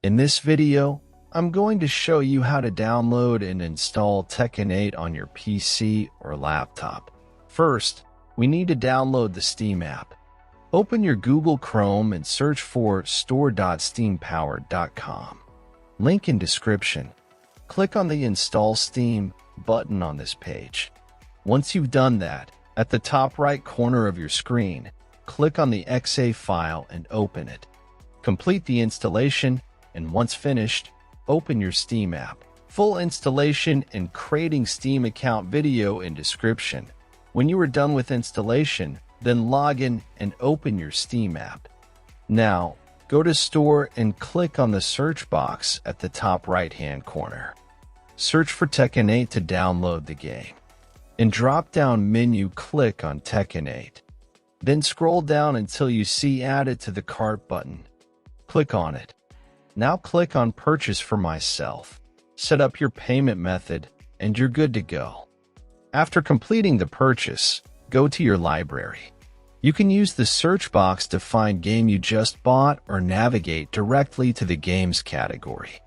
In this video, I'm going to show you how to download and install Tekken 8 on your PC or laptop. First, we need to download the Steam app. Open your Google Chrome and search for store.steampowered.com. Link in description. Click on the Install Steam button on this page. Once you've done that, at the top right corner of your screen, click on the .exe file and open it. Complete the installation, and once finished, open your Steam app. Full installation and creating Steam account video in description. When you are done with installation, then log in and open your Steam app. Now, go to Store and click on the search box at the top right-hand corner. Search for Tekken 8 to download the game. In drop-down menu, click on Tekken 8. Then scroll down until you see Add it to the cart button. Click on it. Now click on Purchase for myself. Set up your payment method, and you're good to go. After completing the purchase, go to your library. You can use the search box to find game you just bought or navigate directly to the games category.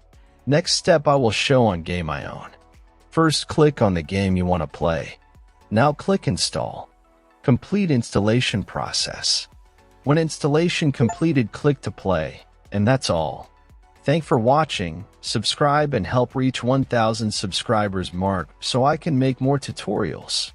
Next step I will show on Game I Own. First, click on the game you want to play. Now click Install. Complete installation process. When installation completed, click to play, and that's all. Thanks for watching. Subscribe and help reach 1,000 subscribers mark so I can make more tutorials.